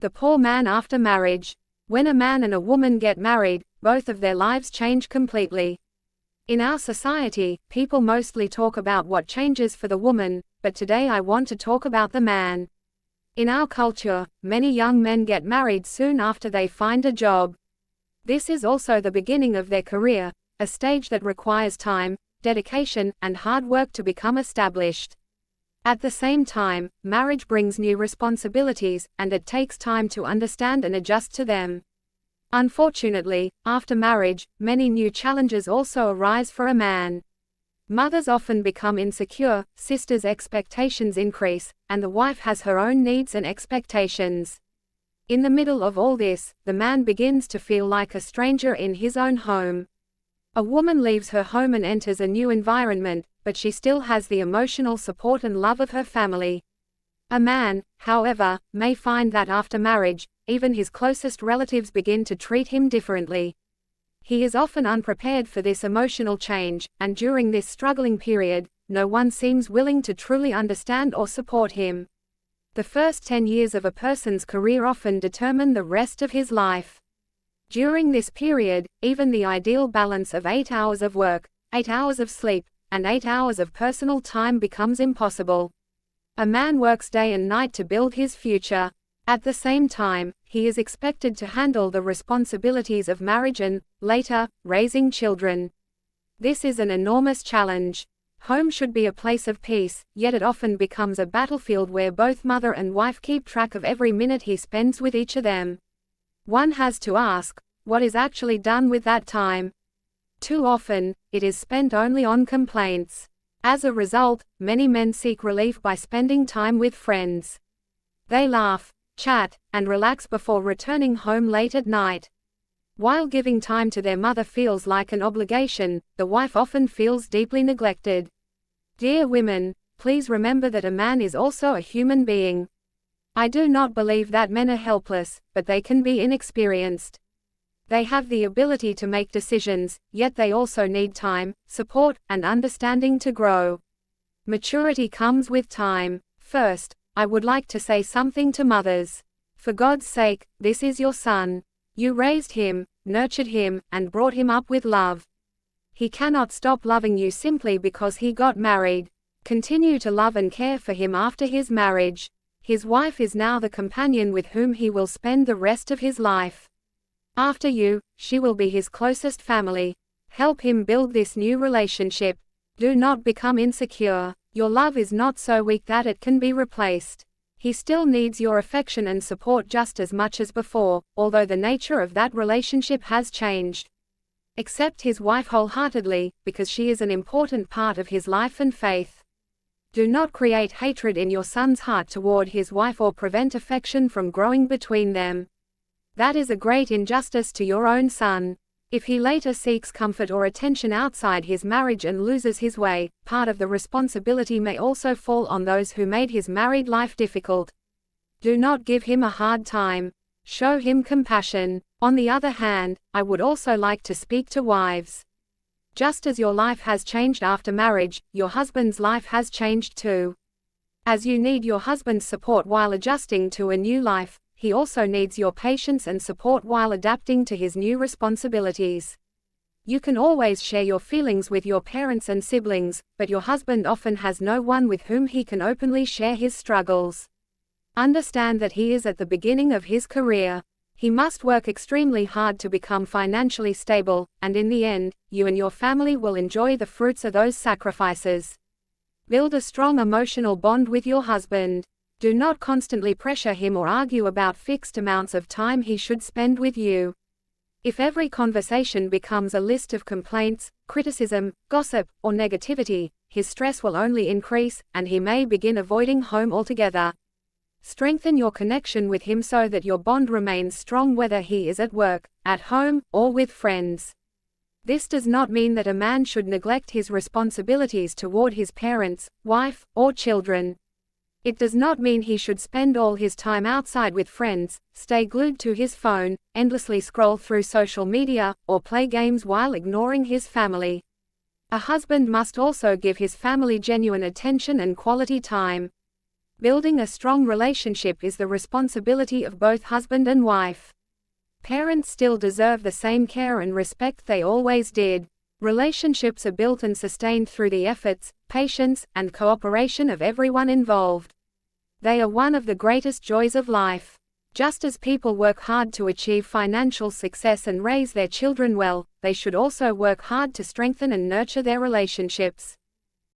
The poor man after marriage. When a man and a woman get married, both of their lives change completely. In our society, people mostly talk about what changes for the woman, but today I want to talk about the man. In our culture, many young men get married soon after they find a job. This is also the beginning of their career, a stage that requires time, dedication, and hard work to become established. At the same time, marriage brings new responsibilities, and it takes time to understand and adjust to them. Unfortunately, after marriage, many new challenges also arise for a man. Mothers often become insecure, sisters' expectations increase, and the wife has her own needs and expectations. In the middle of all this, the man begins to feel like a stranger in his own home. A woman leaves her home and enters a new environment, but she still has the emotional support and love of her family. A man, however, may find that after marriage, even his closest relatives begin to treat him differently. He is often unprepared for this emotional change, and during this struggling period, no one seems willing to truly understand or support him. The first 10 years of a person's career often determine the rest of his life. During this period, even the ideal balance of 8 hours of work, 8 hours of sleep, and 8 hours of personal time becomes impossible. A man works day and night to build his future. At the same time, he is expected to handle the responsibilities of marriage and, later, raising children. This is an enormous challenge. Home should be a place of peace, yet it often becomes a battlefield where both mother and wife keep track of every minute he spends with each of them. One has to ask, what is actually done with that time? Too often, it is spent only on complaints. As a result, many men seek relief by spending time with friends. They laugh, chat, and relax before returning home late at night. While giving time to their mother feels like an obligation, the wife often feels deeply neglected. Dear women, please remember that a man is also a human being. I do not believe that men are helpless, but they can be inexperienced. They have the ability to make decisions, yet they also need time, support, and understanding to grow. Maturity comes with time. First, I would like to say something to mothers. For God's sake, this is your son. You raised him, nurtured him, and brought him up with love. He cannot stop loving you simply because he got married. Continue to love and care for him after his marriage. His wife is now the companion with whom he will spend the rest of his life. After you, she will be his closest family. Help him build this new relationship. Do not become insecure. Your love is not so weak that it can be replaced. He still needs your affection and support just as much as before, although the nature of that relationship has changed. Accept his wife wholeheartedly, because she is an important part of his life and faith. Do not create hatred in your son's heart toward his wife or prevent affection from growing between them. That is a great injustice to your own son. If he later seeks comfort or attention outside his marriage and loses his way, part of the responsibility may also fall on those who made his married life difficult. Do not give him a hard time. Show him compassion. On the other hand, I would also like to speak to wives. Just as your life has changed after marriage, your husband's life has changed too. As you need your husband's support while adjusting to a new life, he also needs your patience and support while adapting to his new responsibilities. You can always share your feelings with your parents and siblings, but your husband often has no one with whom he can openly share his struggles. Understand that he is at the beginning of his career. He must work extremely hard to become financially stable, and in the end, you and your family will enjoy the fruits of those sacrifices. Build a strong emotional bond with your husband. Do not constantly pressure him or argue about fixed amounts of time he should spend with you. If every conversation becomes a list of complaints, criticism, gossip, or negativity, his stress will only increase, and he may begin avoiding home altogether. Strengthen your connection with him so that your bond remains strong whether he is at work, at home, or with friends. This does not mean that a man should neglect his responsibilities toward his parents, wife, or children. It does not mean he should spend all his time outside with friends, stay glued to his phone, endlessly scroll through social media, or play games while ignoring his family. A husband must also give his family genuine attention and quality time. Building a strong relationship is the responsibility of both husband and wife. Parents still deserve the same care and respect they always did. Relationships are built and sustained through the efforts, patience, and cooperation of everyone involved. They are one of the greatest joys of life. Just as people work hard to achieve financial success and raise their children well, they should also work hard to strengthen and nurture their relationships.